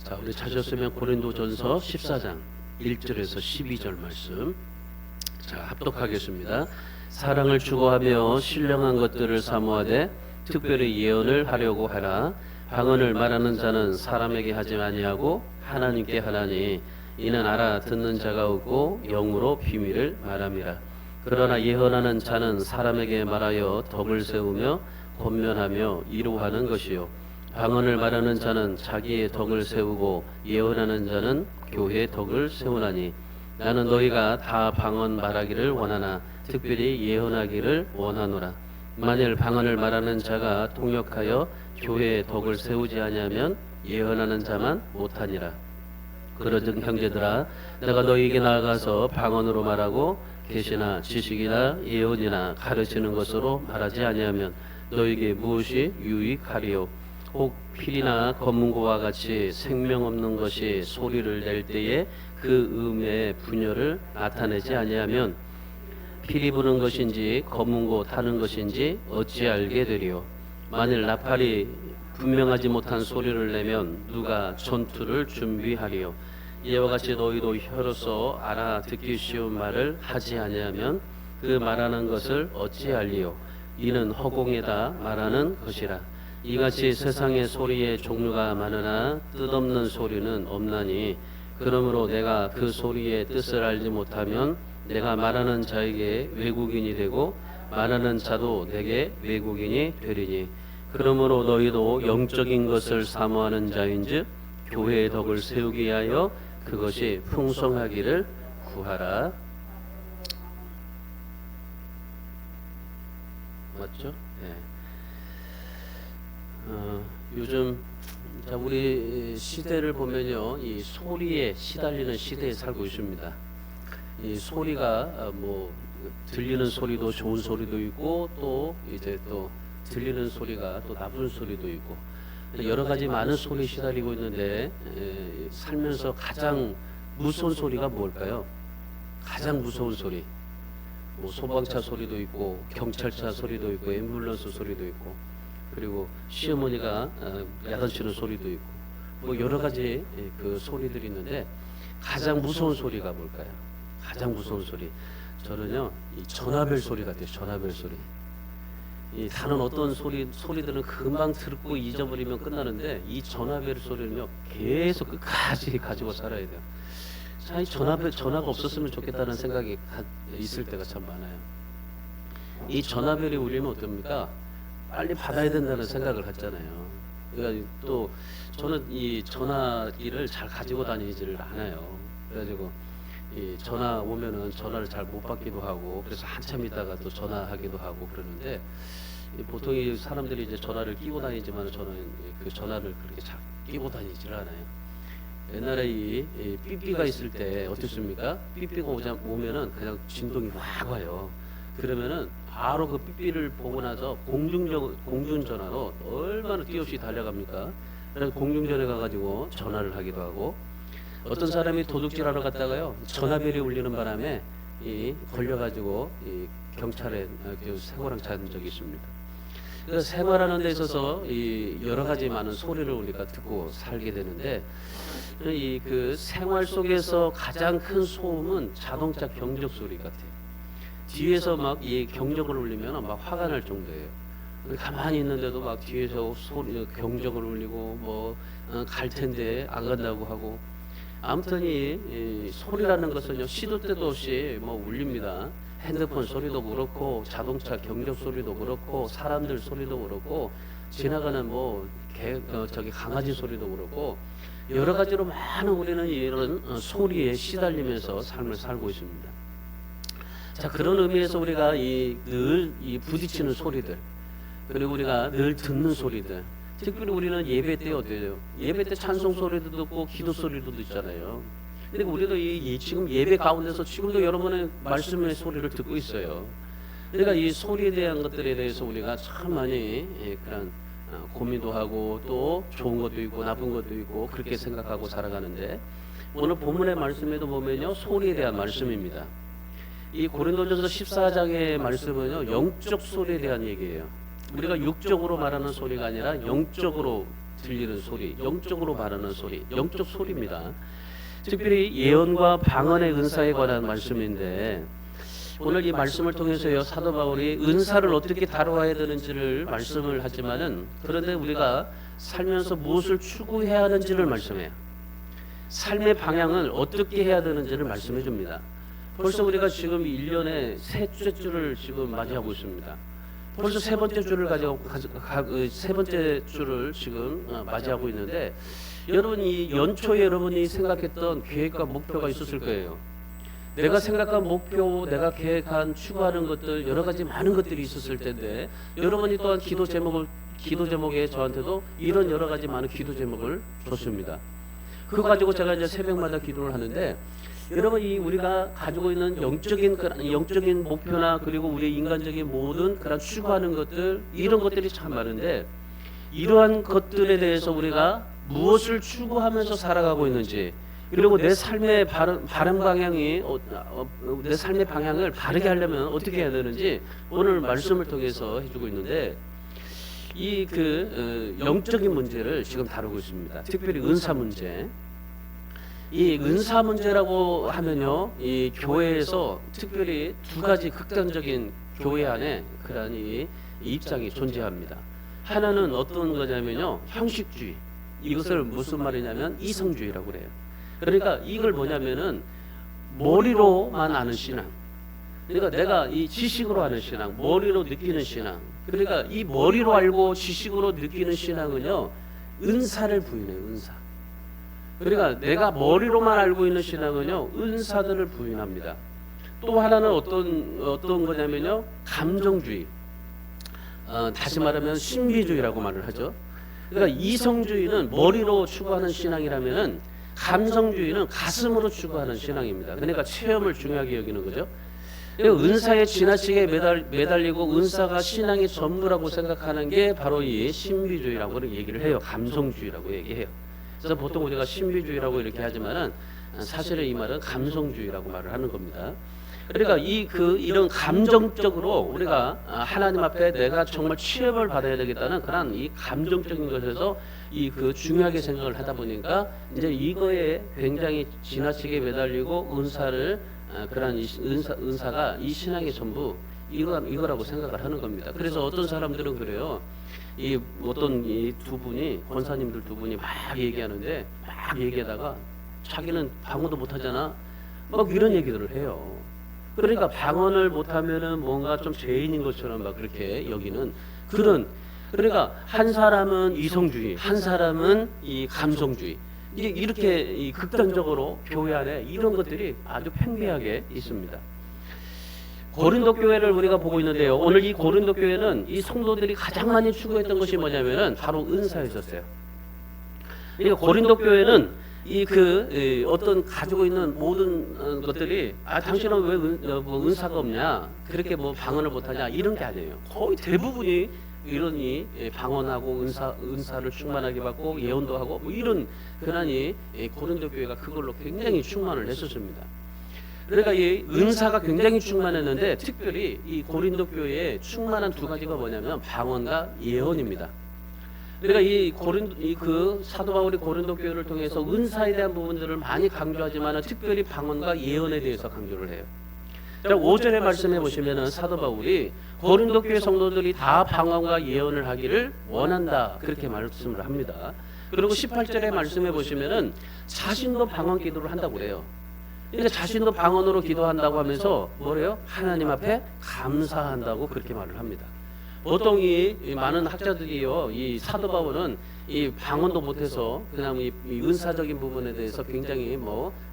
자, 우리 찾으셨으면 고린도전서 14장 1절에서 12절 말씀. 자, 합독하겠습니다. 사랑을 추구하며 신령한 것들을 사모하되 특별히 예언을 하려고 하라. 방언을 말하는 자는 사람에게 하지 아니하고 하나님께 하나니 이는 알아듣는 자가 없고 영으로 비밀을 말함이라. 그러나 예언하는 자는 사람에게 말하여 덕을 세우며 권면하며 이루하는 것이요, 방언을 말하는 자는 자기의 덕을 세우고 예언하는 자는 교회의 덕을 세우나니 나는 너희가 다 방언 말하기를 원하나 특별히 예언하기를 원하노라. 만일 방언을 말하는 자가 통역하여 교회의 덕을 세우지 아니하면 예언하는 자만 못하니라. 그러즉 형제들아, 내가 너희에게 나아가서 방언으로 말하고 계시나 지식이나 예언이나 가르치는 것으로 말하지 아니하면 너희에게 무엇이 유익하리요? 혹 필이나 검문고와 같이 생명 없는 것이 소리를 낼 때에 그 음의 분열을 나타내지 아니하면 필이 부는 것인지 검문고 타는 것인지 어찌 알게 되리요? 만일 나팔이 분명하지 못한 소리를 내면 누가 전투를 준비하리요? 이와 같이 너희도 혀로서 알아듣기 쉬운 말을 하지 아니하면 그 말하는 것을 어찌 알리요? 이는 허공에다 말하는 것이라. 이같이 세상의 소리의 종류가 많으나 뜻없는 소리는 없나니 그러므로 내가 그 소리의 뜻을 알지 못하면 내가 말하는 자에게 외국인이 되고 말하는 자도 내게 외국인이 되리니, 그러므로 너희도 영적인 것을 사모하는 자인즉 교회의 덕을 세우기 위하여 그것이 풍성하기를 구하라. 맞죠? 네. 요즘 자, 우리 시대를 보면요, 이 소리에 시달리는 시대에 살고 있습니다. 이 소리가 뭐 들리는 소리도 좋은 소리도 있고 또 이제 또 들리는 소리가 또 나쁜 소리도 있고 여러 가지 많은 소리에 시달리고 있는데 살면서 가장 무서운 소리가 뭘까요? 가장 무서운 소리. 뭐 소방차 소리도 있고 경찰차 소리도 있고 앰뷸런스 소리도 있고 그리고 시어머니가 야단치는 소리도 있고 뭐 여러 가지 그 소리들이 있는데 가장 무서운 소리가 뭘까요? 가장 무서운 소리. 저는요, 이 전화벨 소리 같아요. 전화벨 소리. 이 다른 어떤 소리들은 금방 듣고 잊어버리면 끝나는데 이 전화벨 소리는요 계속 끝까지 가지고 살아야 돼요. 자, 이 전화가 없었으면 좋겠다는 생각이 있을 때가 참 많아요. 이 전화벨이 울리면 어떻습니까? 빨리 받아야 된다는 생각을 갖잖아요. 그러니까 또 저는 이 전화기를 잘 가지고 다니지를 않아요. 그래가지고 이 전화 오면은 전화를 잘 못 받기도 하고 그래서 한참 있다가 또 전화하기도 하고 그러는데 보통 이 사람들이 이제 전화를 끼고 다니지만 저는 그 전화를 그렇게 잘 끼고 다니지를 않아요. 옛날에 이 삐삐가 있을 때 어땠습니까? 삐삐가 오면은 그냥 진동이 확 와요. 그러면은 바로 그 삐삐를 보고 나서 공중전화로 얼마나 띄없이 달려갑니까? 그래서 공중전에 가가지고 전화를 하기도 하고 어떤 사람이 도둑질하러 갔다가요 전화벨이 울리는 바람에 걸려가지고 경찰에 생활랑 찾은 적이 있습니다. 그래서 생활하는 데 있어서 여러 가지 많은 소리를 우리가 듣고 살게 되는데 그 생활 속에서 가장 큰 소음은 자동차 경적 소리 같아요. 뒤에서 막 이 경적을 울리면 막 화가 날 정도예요. 가만히 있는데도 막 뒤에서 경적을 울리고 뭐 갈 텐데 안 간다고 하고 아무튼 이 소리라는 것은요 시도 때도 없이 뭐 울립니다. 핸드폰 소리도 그렇고 자동차 경적 소리도 그렇고 사람들 소리도 그렇고 지나가는 뭐 강아지 소리도 그렇고 여러 가지로 많은 우리는 이런 소리에 시달리면서 삶을 살고 있습니다. 자, 그런 의미에서 우리가 늘 부딪히는 소리들 그리고 우리가 늘 듣는 소리들, 특별히 우리는 예배 때 어때요? 예배 때 찬송 소리도 듣고 기도 소리도 듣잖아요. 근데 우리도 지금 예배 가운데서 지금도 여러분의 말씀의 소리를 듣고 있어요. 그러니까 이 소리에 대한 것들에 대해서 우리가 참 많이 그런 고민도 하고 또 좋은 것도 있고 나쁜 것도 있고 그렇게 생각하고 살아가는데 오늘 본문의 말씀에도 보면요 소리에 대한 말씀입니다. 이 고린도전서 14장의 말씀은요 영적 소리에 대한 얘기예요. 우리가 육적으로 말하는 소리가 아니라 영적으로 들리는 소리, 영적으로 말하는 소리, 영적 소리입니다. 특별히 예언과 방언의 은사에 관한 말씀인데 오늘 이 말씀을 통해서요 사도 바울이 은사를 어떻게 다루어야 되는지를 말씀을 하지만은 그런데 우리가 살면서 무엇을 추구해야 하는지를 말씀해요. 삶의 방향을 어떻게 해야 되는지를 말씀해 줍니다. 벌써 우리가 지금 1년에 셋째 주를 지금 맞이하고 있습니다. 벌써 세 번째 주를 세 번째 주를 지금 맞이하고 있는데 여러분 이 연초에 여러분이 생각했던 계획과 목표가 있었을 거예요. 내가 생각한 목표, 내가 계획한 추구하는 것들 여러 가지 많은 것들이 있었을 텐데 여러분이 또한 기도 제목에 저한테도 이런 여러 가지 많은 기도 제목을 줬습니다. 그거 가지고 제가 이제 새벽마다 기도를 하는데 여러분 이 우리가 가지고 있는 영적인 목표나 그리고 우리의 인간적인 모든 그런 추구하는 것들 이런 것들이 참 많은데 이러한 것들에 대해서 우리가 무엇을 추구하면서 살아가고 있는지 그리고 내 삶의 바른 방향이 내 삶의 방향을 바르게 하려면 어떻게 해야 되는지 오늘 말씀을 통해서 해주고 있는데 이 영적인 문제를 지금 다루고 있습니다. 특별히 은사 문제. 이 은사 문제라고 하면요, 이 교회에서 특별히 두 가지 극단적인 교회 안에 그런 이 입장이 존재합니다. 하나는 어떤 거냐면요, 형식주의. 이것을 무슨 말이냐면 이성주의라고 그래요. 그러니까 이걸 뭐냐면은 머리로만 아는 신앙. 그러니까 내가 이 지식으로 하는 신앙, 머리로 느끼는 신앙. 그러니까 이 머리로 알고 지식으로 느끼는 신앙은요, 은사를 부인해요, 은사. 그러니까 내가 머리로만 알고 있는 신앙은요, 은사들을 부인합니다. 또 하나는 어떤 거냐면요, 감정주의. 다시 말하면 신비주의라고 말을 하죠. 그러니까 이성주의는 머리로 추구하는 신앙이라면은 감성주의는 가슴으로 추구하는 신앙입니다. 그러니까 체험을 중요하게 여기는 거죠. 은사에 지나치게 매달리고 은사가 신앙의 전부라고 생각하는 게 바로 이 신비주의라고 얘기를 해요. 감성주의라고 얘기해요. 그래서 보통 우리가 신비주의라고 이렇게 하지만은 사실은 이 말은 감성주의라고 말을 하는 겁니다. 그러니까 이런 감정적으로 우리가 하나님 앞에 내가 정말 취업을 받아야 되겠다는 그런 이 감정적인 것에서 중요하게 생각을 하다 보니까 이제 이거에 굉장히 지나치게 매달리고 그런 은사가 이 신앙의 전부 이거라고 생각을 하는 겁니다. 그래서 어떤 사람들은 그래요. 어떤 두 분이 권사님들 두 분이 막 얘기하다가 자기는 방언도 못하잖아. 막 이런 얘기들을 해요. 그러니까 방언을 못하면은 뭔가 좀 죄인인 것처럼 막 그렇게 여기는 그러니까 한 사람은 이성주의, 한 사람은 이 감성주의. 이렇게 극단적으로 교회 안에 이런 것들이 아주 팽배하게 있습니다. 고린도 교회를 우리가 보고 있는데요. 오늘 이 고린도 교회는 이 성도들이 가장 많이 추구했던 것이 뭐냐면은 바로 은사였었어요. 그러니까 고린도 교회는 어떤 가지고 있는 모든 것들이 당신은 왜 은사가 없냐? 그렇게 방언을 못하냐? 이런 게 아니에요. 거의 대부분이 이러니 방언하고 은사를 충만하게 받고 예언도 하고 이런 그러니 고린도 교회가 그걸로 굉장히 충만을 했었습니다. 그러니까 이 은사가 굉장히 충만했는데 특별히 이 고린도 교회에 충만한 두 가지가 뭐냐면 방언과 예언입니다. 그러니까 사도 바울이 고린도 교회를 통해서 은사에 대한 부분들을 많이 강조하지만 특별히 방언과 예언에 대해서 강조를 해요. 5절의 말씀해 보시면은 사도 바울이 고린도 교회 성도들이 다 방언과 예언을 하기를 원한다 그렇게 말씀을 합니다. 그리고 18절의 말씀해 보시면은 자신도 방언 기도를 한다고 그래요. 그러니까 자신도 방언으로 기도한다고 하면서 뭐래요? 하나님 앞에 감사한다고 그렇게 말을 합니다. 보통 이 많은 학자들이요, 이 사도 바울은 이 방언도 못해서 그냥 이 은사적인 부분에 대해서 굉장히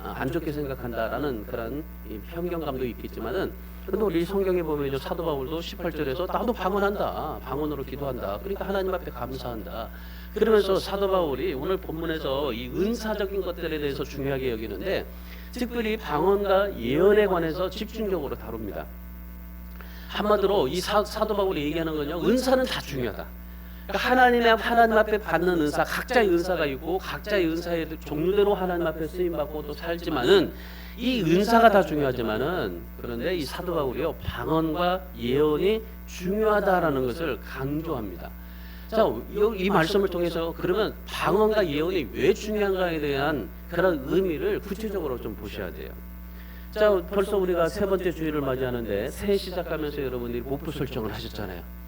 안 좋게 생각한다라는 그런 편견감도 있겠지만은 그래도 우리 성경에 보면 사도 바울도 18절에서 나도 방언한다, 방언으로 기도한다. 그러니까 하나님 앞에 감사한다. 그러면서 사도 바울이 오늘 본문에서 이 은사적인 것들에 대해서 중요하게 여기는데 특별히 방언과 예언에 관해서 집중적으로 다룹니다. 한마디로 이 사도 바울이 얘기하는 건요, 은사는 다 중요하다. 그러니까 하나님 앞에 받는 은사, 각자의 은사가 있고 각자의 은사의 종류대로 하나님 앞에 쓰임 받고 또 살지만은 이 은사가 다 중요하지만은 그런데 이 사도 바울이요, 방언과 예언이 중요하다라는 것을 강조합니다. 자, 이 말씀을 통해서 그러면 방언과 예언이 왜 중요한가에 대한 그런 의미를 구체적으로 좀 보셔야 돼요. 자, 벌써 우리가 세 번째 주일을 맞이하는데 새해 시작하면서 여러분들이 목표 설정을 하셨잖아요.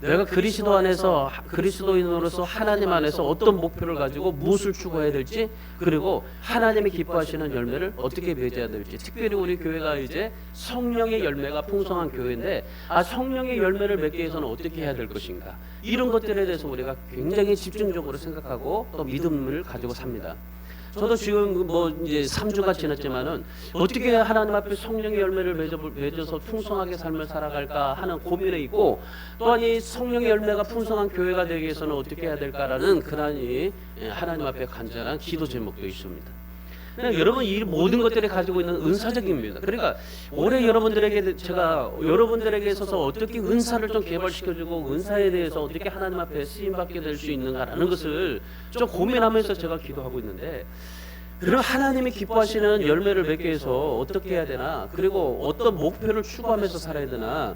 내가 그리스도 안에서 그리스도인으로서 하나님 안에서 어떤 목표를 가지고 무엇을 추구해야 될지, 그리고 하나님이 기뻐하시는 열매를 어떻게 맺어야 될지. 특별히 우리 교회가 이제 성령의 열매가 풍성한 교회인데, 성령의 열매를 맺기 위해서는 어떻게 해야 될 것인가, 이런 것들에 대해서 우리가 굉장히 집중적으로 생각하고 또 믿음을 가지고 삽니다. 저도 지금 뭐 이제 3주가 지났지만은 어떻게 하나님 앞에 성령의 열매를 맺어서 풍성하게 삶을 살아갈까 하는 고민에 있고, 또한 이 성령의 열매가 풍성한 교회가 되기 위해서는 어떻게 해야 될까라는 그런 이 하나님 앞에 간절한 기도 제목도 있습니다. 여러분, 이 모든 것들이 가지고 있는 은사적입니다. 그러니까 올해 제가 여러분들에게 있어서 어떻게 은사를 좀 개발시켜주고 은사에 대해서 어떻게 하나님 앞에 쓰임받게 될 수 있는가라는 것을 좀 고민하면서 제가 기도하고 있는데, 그럼 하나님이 기뻐하시는 열매를 맺기 위해서 어떻게 해야 되나, 그리고 어떤 목표를 추구하면서 살아야 되나.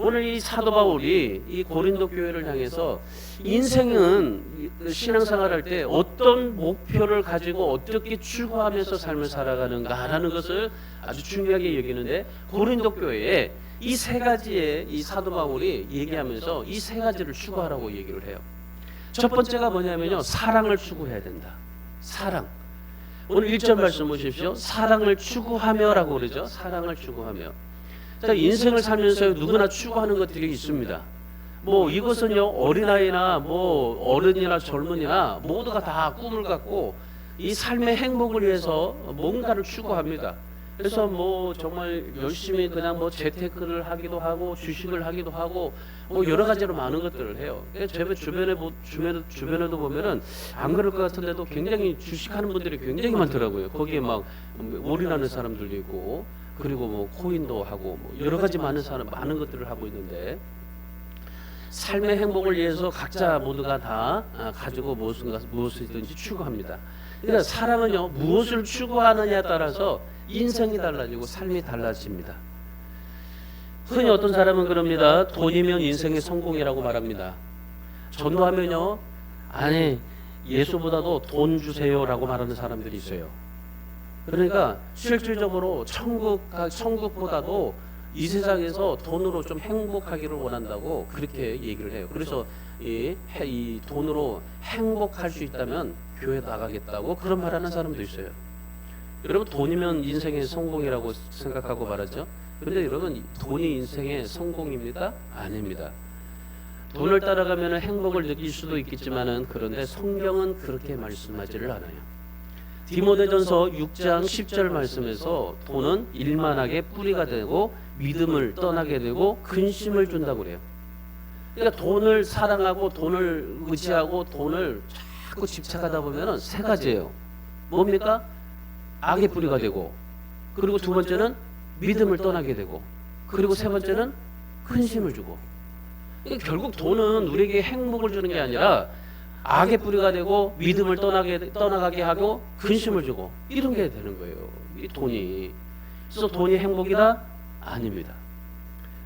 오늘 이 사도 바울이 이 고린도 교회를 향해서 인생은 신앙생활할 때 어떤 목표를 가지고 어떻게 추구하면서 삶을 살아가는가라는 것을 아주 중요하게 여기는데, 고린도 교회에 이 세 가지의 이 사도 바울이 얘기하면서 이 세 가지를 추구하라고 얘기를 해요. 첫 번째가 뭐냐면요, 사랑을 추구해야 된다. 사랑. 오늘 1절 말씀 보십시오. 사랑을 추구하며라고 그러죠. 사랑을 추구하며. 자, 인생을 살면서 누구나 추구하는 것들이 있습니다. 뭐 이것은요, 어린아이나 뭐 어른이나 젊은이나 모두가 다 꿈을 갖고 이 삶의 행복을 위해서 뭔가를 추구합니다. 그래서 뭐 정말 열심히 그냥 뭐 재테크를 하기도 하고 주식을 하기도 하고 뭐 여러 가지로 많은 것들을 해요. 제 주변에도 보면은 안 그럴 것 같은데도 굉장히 주식하는 분들이 굉장히 많더라고요. 거기에 막 올인하는 사람들도 있고, 그리고 뭐 코인도 하고 뭐 여러 가지 많은 것들을 하고 있는데, 삶의 행복을 위해서 각자 모두가 다 가지고 무엇이든지 추구합니다. 그러니까 사람은요, 무엇을 추구하느냐에 따라서 인생이 달라지고 삶이 달라집니다. 흔히 어떤 사람은 그럽니다. 돈이면 인생의 성공이라고 말합니다. 전도하면요, 아니 예수보다도 돈 주세요라고 말하는 사람들이 있어요. 그러니까 실질적으로 천국보다도 이 세상에서 돈으로 좀 행복하기를 원한다고 그렇게 얘기를 해요. 그래서 이 돈으로 행복할 수 있다면 교회 나가겠다고 그런 말하는 사람도 있어요. 여러분, 돈이면 인생의 성공이라고 생각하고 말하죠. 그런데 여러분, 돈이 인생의 성공입니까? 아닙니다. 돈을 따라가면 행복을 느낄 수도 있겠지만은, 그런데 성경은 그렇게 말씀하지를 않아요. 디모데전서 6장 10절 말씀에서 돈은 일만하게 뿌리가 되고 믿음을 떠나게 되고 근심을 준다고 그래요. 그러니까 돈을 사랑하고 돈을 의지하고 돈을 자꾸 집착하다 보면은 세 가지예요. 뭡니까? 악의 뿌리가 되고, 그리고 두 번째는 믿음을 떠나게 되고, 그리고 세 번째는 근심을 주고. 그러니까 결국 돈은 우리에게 행복을 주는 게 아니라 악의 뿌리가 되고 믿음을 떠나가게 하고 근심을 주고, 이런 게 되는 거예요, 이 돈이. 그래서 돈이 행복이다? 아닙니다.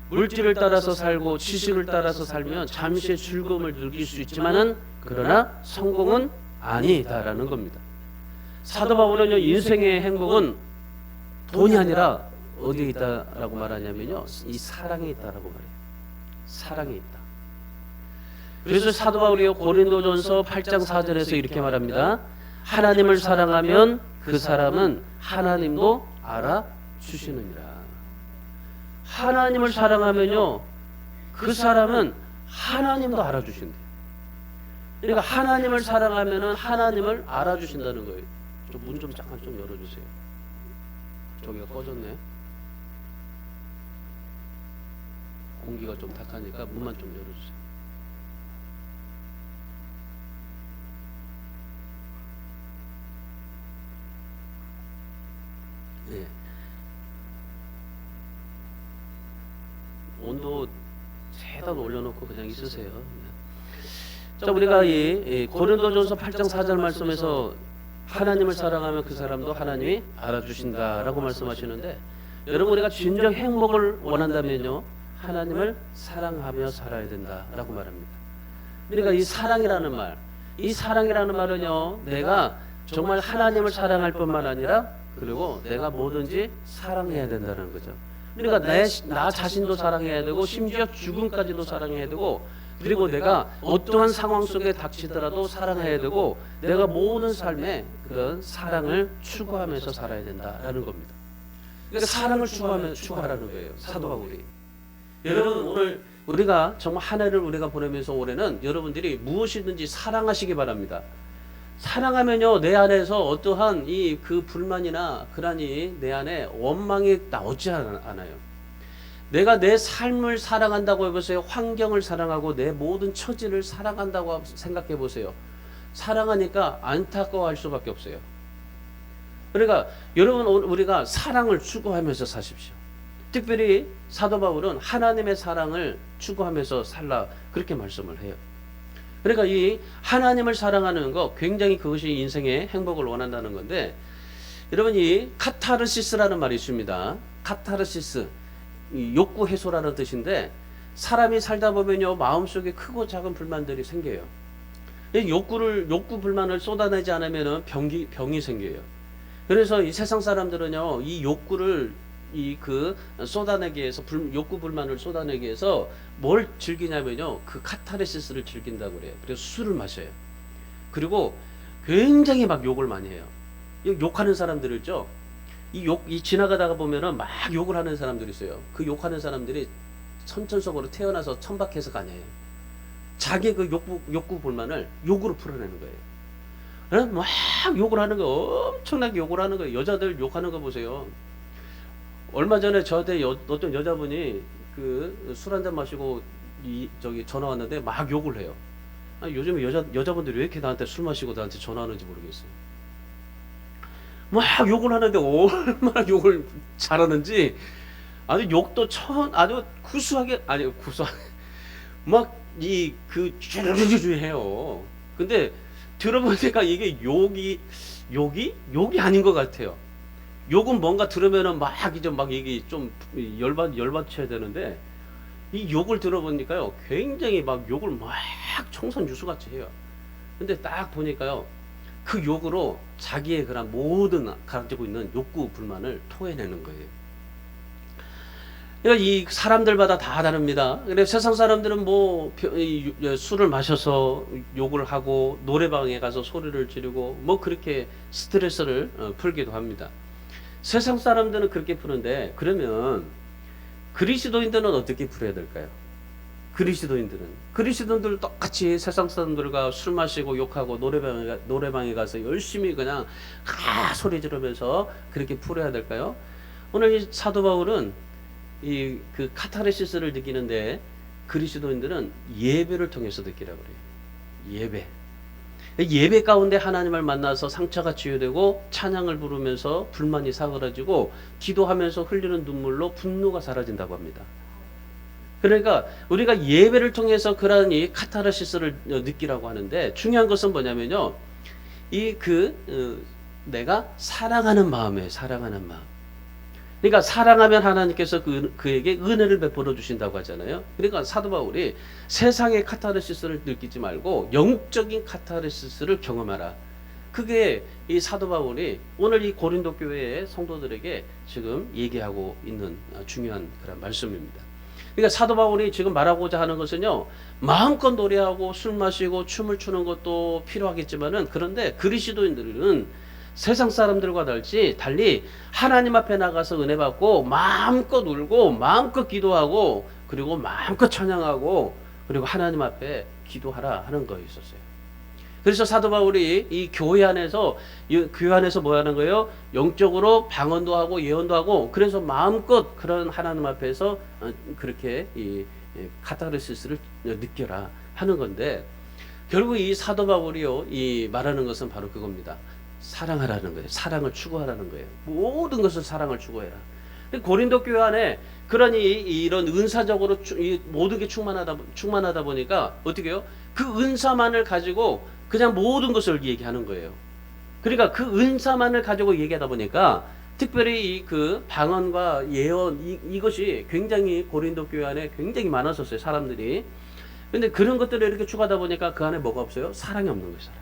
물질을 따라서 살고 지식을 따라서 살면 잠시의 즐거움을 느낄 수 있지만은, 그러나 성공은 아니다라는 겁니다. 사도 바울은요, 인생의 행복은 돈이 아니라 어디에 있다라고 말하냐면요, 이 사랑에 있다라고 말해요. 사랑에 있다. 그래서 사도 바울이요, 고린도전서 8장 4절에서 이렇게 말합니다. 하나님을 사랑하면 그 사람은 하나님도 알아주시느니라. 하나님을 사랑하면요, 그 사람은 하나님도 알아주신대. 그러니까 하나님을 사랑하면은 하나님을 알아주신다는 거예요. 문 좀 잠깐 좀 열어주세요. 저기가 꺼졌네. 공기가 좀 탁하니까 문만 좀 열어주세요. 네. 온도 최대한 올려놓고 그냥 있으세요. 자, 우리가 이 고린도전서 8장 4절 말씀에서 하나님을 사랑하면 그 사람도 하나님이 알아주신다라고 말씀하시는데, 여러분, 우리가 진정 행복을 원한다면요, 하나님을 사랑하며 살아야 된다라고 말합니다. 그러니까 이 사랑이라는 말, 이 사랑이라는 말은요, 내가 정말 하나님을 사랑할 뿐만 아니라 그리고 내가 뭐든지 사랑해야 된다는 거죠. 그러니까 나 자신도 사랑해야 되고 심지어 죽음까지도 사랑해야 되고 그리고 내가 어떠한 상황 속에 닥치더라도 사랑해야 되고 내가 모든 삶에 그런 사랑을 추구하면서 살아야 된다라는 겁니다. 그러니까 사랑을 추구하라는 거예요. 사도 바울이. 여러분 오늘 우리가 정말 한 해를 우리가 보내면서 올해는 여러분들이 무엇이든지 사랑하시기 바랍니다. 사랑하면요 내 안에서 어떠한 이 그 불만이나 그러니 내 안에 원망이 나오지 않아요. 내가 내 삶을 사랑한다고 해보세요. 환경을 사랑하고 내 모든 처지를 사랑한다고 생각해 보세요. 사랑하니까 안타까워할 수밖에 없어요. 그러니까 여러분 우리가 사랑을 추구하면서 사십시오. 특별히 사도 바울은 하나님의 사랑을 추구하면서 살라 그렇게 말씀을 해요. 그러니까 이 하나님을 사랑하는 거 굉장히 그것이 인생의 행복을 원한다는 건데 여러분 이 카타르시스라는 말이 있습니다. 카타르시스 욕구 해소라는 뜻인데 사람이 살다 보면요 마음속에 크고 작은 불만들이 생겨요. 욕구 불만을 쏟아내지 않으면 병이 생겨요. 그래서 이 세상 사람들은요 이 욕구를 쏟아내기 위해서 욕구 불만을 쏟아내기 위해서 뭘 즐기냐면요 그 카타르시스를 즐긴다고 그래요. 그래서 술을 마셔요. 그리고 굉장히 막 욕을 많이 해요. 욕하는 사람들 있죠. 이 지나가다가 보면은 막 욕을 하는 사람들이 있어요. 그 욕하는 사람들이 선천적으로 태어나서 천박해서가 아니에요. 자기 그 욕구 불만을 욕으로 풀어내는 거예요. 막 욕을 하는 거 엄청나게 욕을 하는 거예요. 여자들 욕하는 거 보세요. 얼마 전에 저한테 어떤 여자분이 그 술 한잔 마시고 전화 왔는데 막 욕을 해요. 요즘에 여자분들이 왜 이렇게 나한테 술 마시고 나한테 전화하는지 모르겠어요. 막 욕을 하는데 얼마나 욕을 잘하는지 아주 욕도 아주 구수하게 막 쭈르르르 해요. 근데 들어보니까 이게 욕이 아닌 것 같아요. 욕은 뭔가 들으면은 이게 좀 열받쳐야 되는데 이 욕을 들어보니까요 굉장히 막 욕을 막 청산유수같이 해요. 근데 딱 보니까요 그 욕으로 자기의 그런 모든 가지고 있는 욕구 불만을 토해내는 거예요. 그러니까 이 사람들마다 다 다릅니다. 그래서 세상 사람들은 술을 마셔서 욕을 하고 노래방에 가서 소리를 지르고 그렇게 스트레스를 풀기도 합니다. 세상 사람들은 그렇게 푸는데 그러면 그리스도인들은 어떻게 풀어야 될까요? 그리스도인들 똑같이 세상 사람들과 술 마시고 욕하고 노래방에 가서 열심히 그냥 소리 지르면서 그렇게 풀어야 될까요? 오늘 이 사도 바울은 그 카타르시스를 느끼는데 그리스도인들은 예배를 통해서 느끼라고 그래요. 예배 가운데 하나님을 만나서 상처가 치유되고 찬양을 부르면서 불만이 사그라지고 기도하면서 흘리는 눈물로 분노가 사라진다고 합니다. 그러니까 우리가 예배를 통해서 그러한 이 카타르시스를 느끼라고 하는데 중요한 것은 뭐냐면요. 내가 사랑하는 마음이에요. 사랑하는 마음. 그러니까 사랑하면 하나님께서 그에게 은혜를 베풀어 주신다고 하잖아요. 그러니까 사도 바울이 세상의 카타르시스를 느끼지 말고 영적인 카타르시스를 경험하라. 그게 이 사도 바울이 오늘 이 고린도 교회의 성도들에게 지금 얘기하고 있는 중요한 그런 말씀입니다. 그러니까 사도 바울이 지금 말하고자 하는 것은요. 마음껏 노래하고 술 마시고 춤을 추는 것도 필요하겠지만은 그런데 그리스도인들은 세상 사람들과 달리 하나님 앞에 나가서 은혜 받고 마음껏 울고 마음껏 기도하고 그리고 마음껏 찬양하고 그리고 하나님 앞에 기도하라 하는 거였었어요. 그래서 사도 바울이 이 교회 안에서 뭐 하는 거예요? 영적으로 방언도 하고 예언도 하고 그래서 마음껏 그런 하나님 앞에서 그렇게 이 카타르시스를 느껴라 하는 건데 결국 이 사도 바울이요 이 말하는 것은 바로 그겁니다. 사랑하라는 거예요. 사랑을 추구하라는 거예요. 모든 것을 사랑을 추구해라. 고린도 교회 안에 그러니 이런 은사적으로 모든 게 충만하다 보니까 어떻게 해요? 그 은사만을 가지고 그냥 모든 것을 얘기하는 거예요. 그러니까 그 은사만을 가지고 얘기하다 보니까 특별히 그 방언과 예언 이것이 굉장히 고린도 교회 안에 굉장히 많았었어요. 사람들이. 근데 그런 것들을 이렇게 추구하다 보니까 그 안에 뭐가 없어요? 사랑이 없는 거예요. 사랑.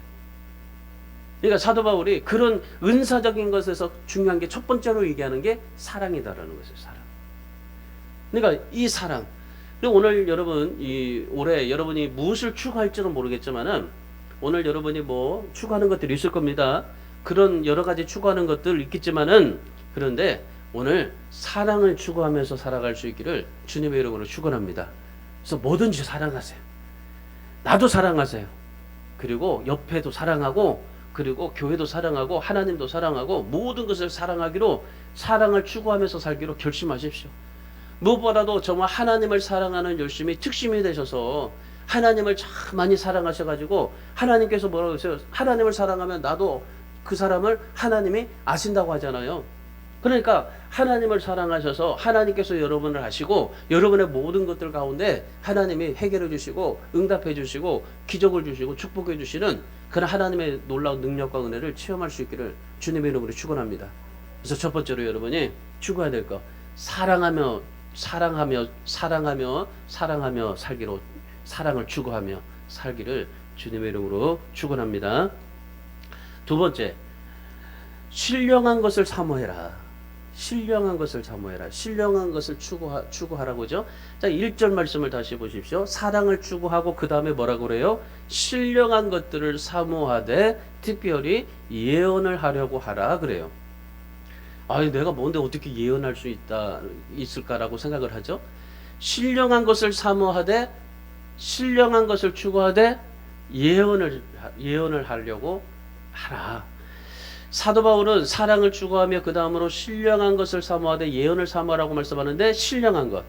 그러니까 사도 바울이 그런 은사적인 것에서 중요한 게 첫 번째로 얘기하는 게 사랑이다라는 것이에요. 사랑. 그러니까 이 사랑. 그리고 오늘 여러분 올해 여러분이 무엇을 추구할지는 모르겠지만은 오늘 여러분이 뭐 추구하는 것들이 있을 겁니다. 그런 여러 가지 추구하는 것들 있겠지만은 그런데 오늘 사랑을 추구하면서 살아갈 수 있기를 주님의 이름으로 축원합니다. 그래서 뭐든지 사랑하세요. 나도 사랑하세요. 그리고 옆에도 사랑하고 그리고 교회도 사랑하고 하나님도 사랑하고 모든 것을 사랑하기로 사랑을 추구하면서 살기로 결심하십시오. 무엇보다도 정말 하나님을 사랑하는 열심이 특심이 되셔서 하나님을 참 많이 사랑하셔가지고 하나님께서 뭐라고 하세요? 하나님을 사랑하면 나도 그 사람을 하나님이 아신다고 하잖아요. 그러니까 하나님을 사랑하셔서 하나님께서 여러분을 아시고 여러분의 모든 것들 가운데 하나님이 해결해 주시고 응답해 주시고 기적을 주시고 축복해 주시는 그런 하나님의 놀라운 능력과 은혜를 체험할 수 있기를 주님의 이름으로 축원합니다. 그래서 첫 번째로 여러분이 추구해야 될 거 사랑하며 살기로 사랑을 추구하며 살기를 주님의 이름으로 축원합니다. 두 번째, 신령한 것을 사모해라. 신령한 것을 사모해라. 신령한 것을 추구하라고 하죠. 자, 1절 말씀을 다시 보십시오. 사랑을 추구하고 그 다음에 뭐라고 그래요? 신령한 것들을 사모하되 특별히 예언을 하려고 하라 그래요. 아니 내가 뭔데 어떻게 예언할 수 있을까라고 생각을 하죠. 신령한 것을 사모하되 신령한 것을 추구하되 예언을 하려고 하라. 사도 바울은 사랑을 추구하며 그 다음으로 신령한 것을 사모하되 예언을 사모하라고 말씀하는데 신령한 것.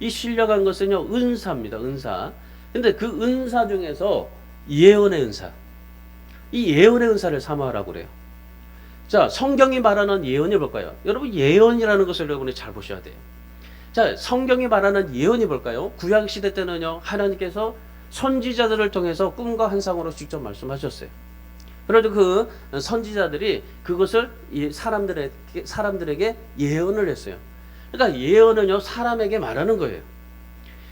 이 신령한 것은요 은사입니다. 은사. 근데 그 은사 중에서 예언의 은사. 이 예언의 은사를 사모하라고 그래요. 자, 성경이 말하는 예언이 뭘까요? 여러분 예언이라는 것을 여러분이 잘 보셔야 돼요. 자, 성경이 말하는 예언이 뭘까요? 구약 시대 때는요 하나님께서 선지자들을 통해서 꿈과 환상으로 직접 말씀하셨어요. 그래도 그 선지자들이 그것을 사람들에게 예언을 했어요. 그러니까 예언은요 사람에게 말하는 거예요.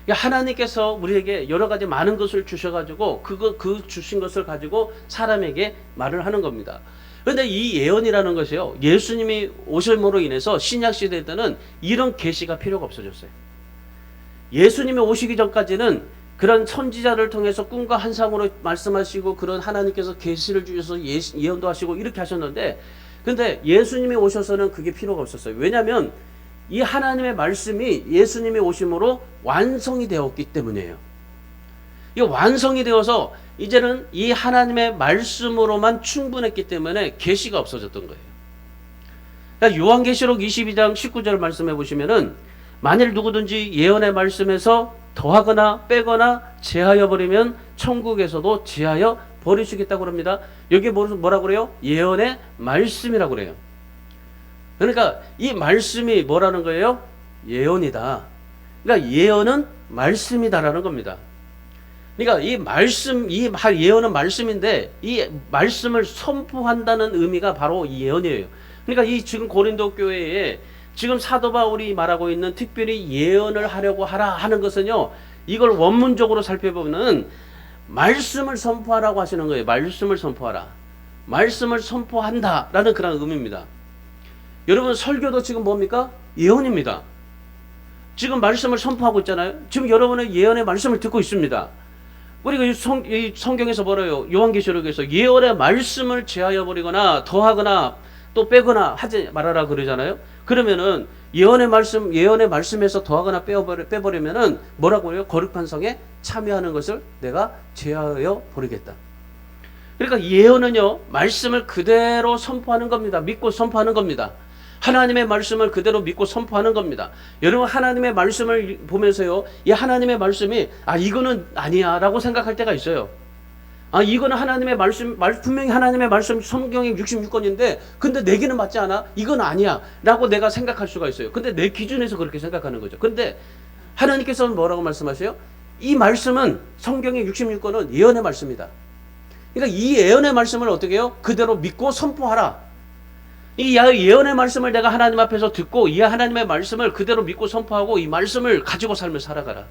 그러니까 하나님께서 우리에게 여러 가지 많은 것을 주셔가지고 그 주신 것을 가지고 사람에게 말을 하는 겁니다. 그런데 이 예언이라는 것이요 예수님이 오심으로 인해서 신약 시대 때는 이런 계시가 필요가 없어졌어요. 예수님이 오시기 전까지는 그런 선지자를 통해서 꿈과 환상으로 말씀하시고 그런 하나님께서 계시를 주셔서 예언도 하시고 이렇게 하셨는데 근데 예수님이 오셔서는 그게 필요가 없었어요. 왜냐하면 이 하나님의 말씀이 예수님이 오심으로 완성이 되었기 때문이에요. 이 완성이 되어서 이제는 이 하나님의 말씀으로만 충분했기 때문에 계시가 없어졌던 거예요. 그러니까 요한계시록 22장 19절 말씀해 보시면은 만일 누구든지 예언의 말씀에서 더하거나 빼거나 제하여 버리면 천국에서도 제하여 버리시겠다고 합니다. 여기 뭐라고 그래요? 예언의 말씀이라고 그래요. 그러니까 이 말씀이 뭐라는 거예요? 예언이다. 그러니까 예언은 말씀이다라는 겁니다. 그러니까 이 예언은 말씀인데 이 말씀을 선포한다는 의미가 바로 이 예언이에요. 그러니까 이 지금 고린도 교회에 지금 사도 바울이 말하고 있는 특별히 예언을 하려고 하라 하는 것은요. 이걸 원문적으로 살펴보면 말씀을 선포하라고 하시는 거예요. 말씀을 선포하라. 말씀을 선포한다라는 그런 의미입니다. 여러분 설교도 지금 뭡니까? 예언입니다. 지금 말씀을 선포하고 있잖아요. 지금 여러분은 예언의 말씀을 듣고 있습니다. 그리고 이 성경에서 뭐래요? 요한계시록에서 예언의 말씀을 제하여 버리거나 더하거나 또 빼거나 하지 말아라 그러잖아요. 그러면은 예언의 말씀에서 더하거나 빼버리면은 뭐라고 해요? 거룩한 성에 참여하는 것을 내가 제하여 버리겠다. 그러니까 예언은요 말씀을 그대로 선포하는 겁니다. 믿고 선포하는 겁니다. 하나님의 말씀을 그대로 믿고 선포하는 겁니다. 여러분 하나님의 말씀을 보면서요 이 하나님의 말씀이 이거는 아니야 라고 생각할 때가 있어요. 이거는 하나님의 말씀, 분명히 하나님의 말씀 성경이 66권인데 근데 내게는 맞지 않아? 이건 아니야 라고 내가 생각할 수가 있어요. 근데 내 기준에서 그렇게 생각하는 거죠. 근데 하나님께서는 뭐라고 말씀하세요? 이 말씀은 성경의 66권은 예언의 말씀이다. 그러니까 이 예언의 말씀을 어떻게 해요? 그대로 믿고 선포하라. 이 예언의 말씀을 내가 하나님 앞에서 듣고 이 하나님의 말씀을 그대로 믿고 선포하고 이 말씀을 가지고 삶을 살아가라.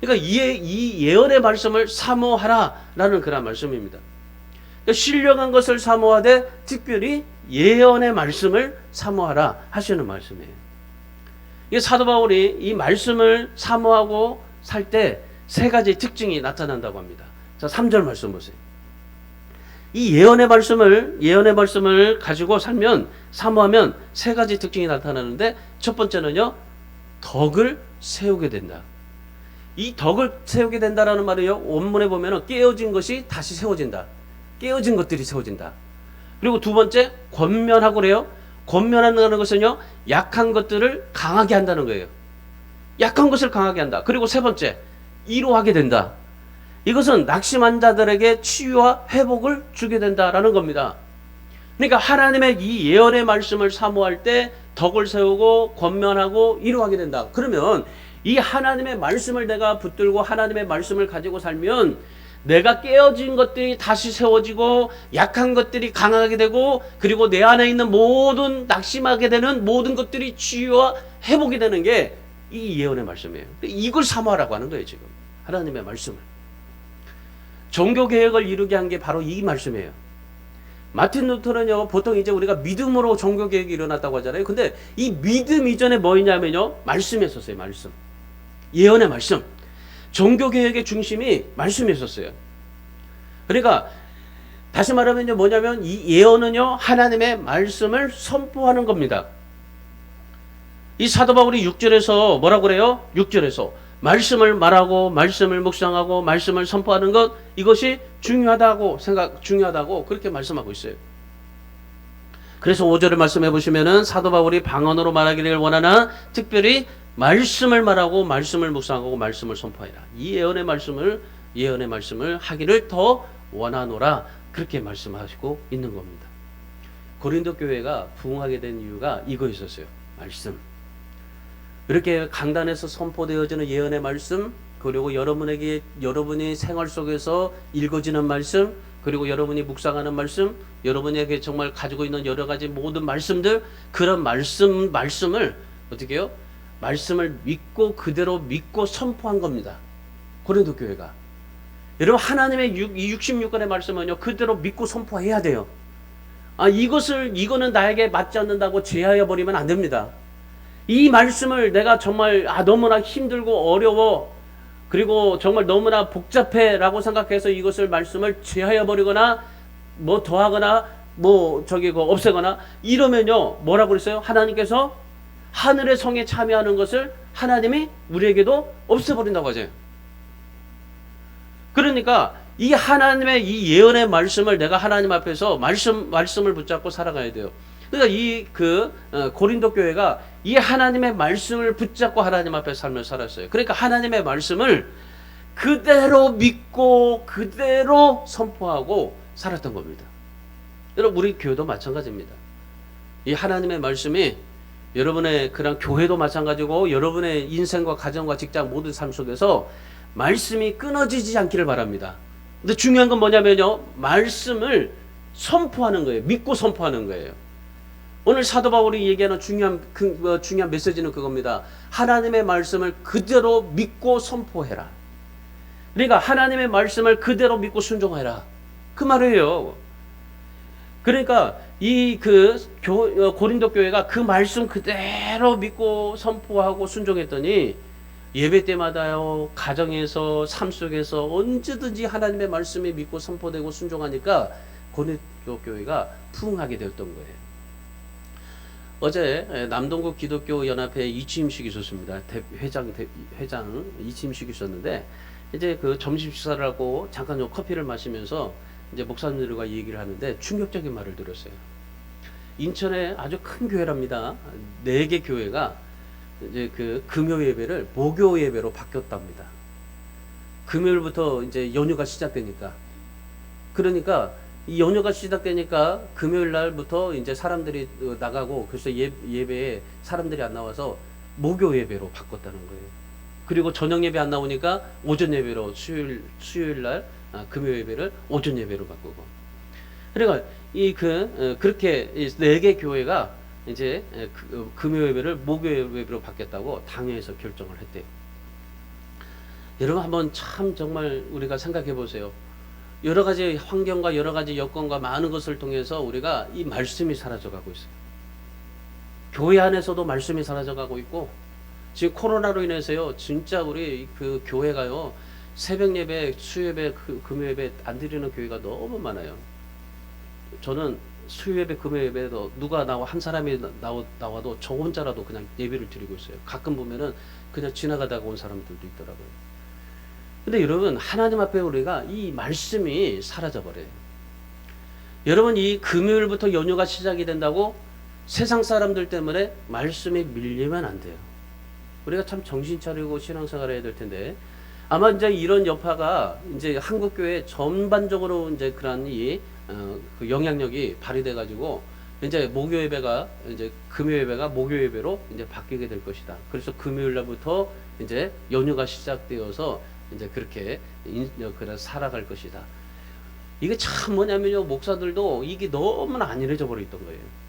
그러니까 이 예언의 말씀을 사모하라라는 그런 말씀입니다. 그러니까 신령한 것을 사모하되 특별히 예언의 말씀을 사모하라 하시는 말씀이에요. 이 사도 바울이 이 말씀을 사모하고 살 때 세 가지 특징이 나타난다고 합니다. 자, 3절 말씀 보세요. 이 예언의 말씀을 가지고 살면, 사모하면 세 가지 특징이 나타나는데, 첫 번째는요, 덕을 세우게 된다. 이 덕을 세우게 된다라는 말이요, 원문에 보면은 깨어진 것이 다시 세워진다. 깨어진 것들이 세워진다. 그리고 두 번째, 권면하고 그래요. 권면한다는 것은요, 약한 것들을 강하게 한다는 거예요. 약한 것을 강하게 한다. 그리고 세 번째, 위로하게 된다. 이것은 낙심한 자들에게 치유와 회복을 주게 된다라는 겁니다. 그러니까 하나님의 이 예언의 말씀을 사모할 때 덕을 세우고 권면하고 위로하게 된다. 그러면 이 하나님의 말씀을 내가 붙들고 하나님의 말씀을 가지고 살면 내가 깨어진 것들이 다시 세워지고 약한 것들이 강하게 되고 그리고 내 안에 있는 모든 낙심하게 되는 모든 것들이 치유와 회복이 되는 게 이 예언의 말씀이에요. 이걸 사모하라고 하는 거예요. 지금 하나님의 말씀을. 종교개혁을 이루게 한 게 바로 이 말씀이에요. 마틴 루터는요, 보통 이제 우리가 믿음으로 종교개혁이 일어났다고 하잖아요. 근데 이 믿음 이전에 뭐였냐면요, 말씀이었어요. 말씀. 예언의 말씀. 종교개혁의 중심이 말씀이었어요. 그러니까 다시 말하면요, 뭐냐면 이 예언은요, 하나님의 말씀을 선포하는 겁니다. 이 사도 바울이 6절에서 뭐라고 그래요? 6절에서 말씀을 말하고 말씀을 묵상하고 말씀을 선포하는 것, 이것이 중요하다고 그렇게 말씀하고 있어요. 그래서 5절을 말씀해 보시면은 사도 바울이 방언으로 말하기를 원하나 특별히 말씀을 말하고 말씀을 묵상하고 말씀을 선포하라. 이 예언의 말씀을 하기를 더 원하노라. 그렇게 말씀하시고 있는 겁니다. 고린도 교회가 부흥하게 된 이유가 이거 있었어요. 말씀. 이렇게 강단에서 선포되어지는 예언의 말씀, 그리고 여러분이 생활 속에서 읽어지는 말씀, 그리고 여러분이 묵상하는 말씀, 여러분에게 정말 가지고 있는 여러 가지 모든 말씀들, 그런 말씀을 어떻게 해요? 말씀을 믿고 그대로 믿고 선포한 겁니다. 고린도 교회가. 여러분, 하나님의 이 66권의 말씀은요, 그대로 믿고 선포해야 돼요. 이거는 나에게 맞지 않는다고 제하여 버리면 안 됩니다. 이 말씀을 내가 정말 너무나 힘들고 어려워, 그리고 정말 너무나 복잡해 라고 생각해서 이것을 말씀을 제하여 버리거나 뭐 더하거나 없애거나 이러면요, 뭐라고 그랬어요? 하나님께서 하늘의 성에 참여하는 것을 하나님이 우리에게도 없애버린다고 하죠. 그러니까 이 하나님의 이 예언의 말씀을 내가 하나님 앞에서 말씀을 붙잡고 살아가야 돼요. 그러니까 고린도 교회가 이 하나님의 말씀을 붙잡고 하나님 앞에 삶을 살았어요. 그러니까 하나님의 말씀을 그대로 믿고 그대로 선포하고 살았던 겁니다. 여러분, 우리 교회도 마찬가지입니다. 이 하나님의 말씀이 여러분의 그런 교회도 마찬가지고 여러분의 인생과 가정과 직장 모든 삶 속에서 말씀이 끊어지지 않기를 바랍니다. 근데 중요한 건 뭐냐면요, 말씀을 선포하는 거예요. 믿고 선포하는 거예요. 오늘 사도 바울이 얘기하는 중요한 메시지는 그겁니다. 하나님의 말씀을 그대로 믿고 선포해라. 그러니까 하나님의 말씀을 그대로 믿고 순종해라. 그 말이에요. 그러니까 고린도 교회가 그 말씀 그대로 믿고 선포하고 순종했더니 예배 때마다요, 가정에서, 삶 속에서 언제든지 하나님의 말씀이 믿고 선포되고 순종하니까 고린도 교회가 부흥하게 되었던 거예요. 어제 남동구 기독교 연합회 이취임식이 있었습니다. 회장 이취임식이 있었는데, 이제 그 점심 식사를 하고 잠깐 좀 커피를 마시면서 이제 목사님들과 얘기를 하는데 충격적인 말을 들었어요. 인천에 아주 큰 교회랍니다. 4개 교회가 이제 그 금요 예배를 목요 예배로 바뀌었답니다. 금요일부터 이제 연휴가 시작되니까. 그러니까 이 연휴가 시작되니까 금요일 날부터 이제 사람들이 나가고, 그래서 예배에 사람들이 안 나와서 목요 예배로 바꿨다는 거예요. 그리고 저녁 예배 안 나오니까 오전 예배로 수요일 날 금요 예배를 오전 예배로 바꾸고. 그러니까 그렇게 4개 교회가 이제 금요 예배를 목요 예배로 바뀌었다고 당회에서 결정을 했대요. 여러분 한번 참 정말 우리가 생각해 보세요. 여러 가지 환경과 여러 가지 여건과 많은 것을 통해서 우리가 이 말씀이 사라져가고 있어요. 교회 안에서도 말씀이 사라져가고 있고, 지금 코로나로 인해서요, 진짜 우리 그 교회가요, 새벽 예배, 수요예배, 금요 예배 안 드리는 교회가 너무 많아요. 저는 수요 예배, 금요 예배도 누가 한 사람이 나와도 저 혼자라도 그냥 예배를 드리고 있어요. 가끔 보면은 그냥 지나가다가 온 사람들도 있더라고요. 근데 여러분, 하나님 앞에 우리가 이 말씀이 사라져버려요. 여러분, 이 금요일부터 연휴가 시작이 된다고 세상 사람들 때문에 말씀이 밀리면 안 돼요. 우리가 참 정신 차리고 신앙생활 해야 될 텐데, 아마 이제 이런 여파가 이제 한국 교회 전반적으로 이제 그런 그 영향력이 발휘돼 가지고 이제 목요 예배가 이제 금요 예배가 목요 예배로 이제 바뀌게 될 것이다. 그래서 금요일 날부터 이제 연휴가 시작되어서 이제 그렇게 그래 살아갈 것이다. 이게 참 뭐냐면요, 목사들도 이게 너무나 안일해져 버려 있던 거예요.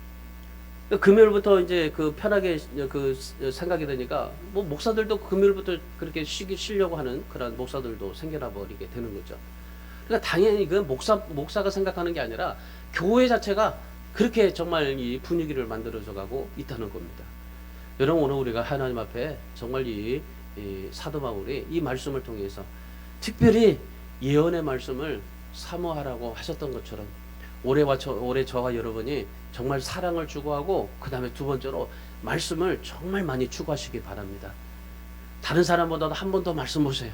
금요일부터 이제 그 편하게 그 생각이 되니까 뭐 목사들도 금요일부터 그렇게 쉬려고 하는 그런 목사들도 생겨나 버리게 되는 거죠. 그러니까 당연히 그 목사가 생각하는 게 아니라 교회 자체가 그렇게 정말 이 분위기를 만들어져 가고 있다는 겁니다. 여러분, 오늘 우리가 하나님 앞에 정말 이 사도 바울이 이 말씀을 통해서 특별히 예언의 말씀을 사모하라고 하셨던 것처럼 올해 저와 여러분이 정말 사랑을 추구하고, 그 다음에 두 번째로 말씀을 정말 많이 추구하시기 바랍니다. 다른 사람보다도 한 번 더 말씀 보세요.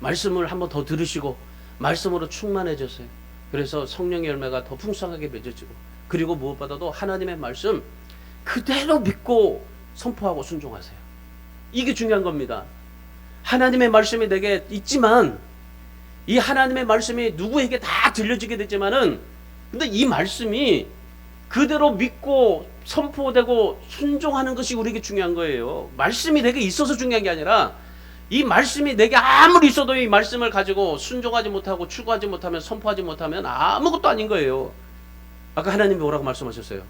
말씀을 한 번 더 들으시고 말씀으로 충만해졌어요. 그래서 성령의 열매가 더 풍성하게 맺어지고, 그리고 무엇보다도 하나님의 말씀 그대로 믿고 선포하고 순종하세요. 이게 중요한 겁니다. 하나님의 말씀이 내게 있지만, 이 하나님의 말씀이 누구에게 다 들려지게 되지만은, 근데 이 말씀이 그대로 믿고 선포되고 순종하는 것이 우리에게 중요한 거예요. 말씀이 내게 있어서 중요한 게 아니라, 이 말씀이 내게 아무리 있어도 이 말씀을 가지고 순종하지 못하고 추구하지 못하면, 선포하지 못하면 아무것도 아닌 거예요. 아까 하나님이 뭐라고 말씀하셨어요?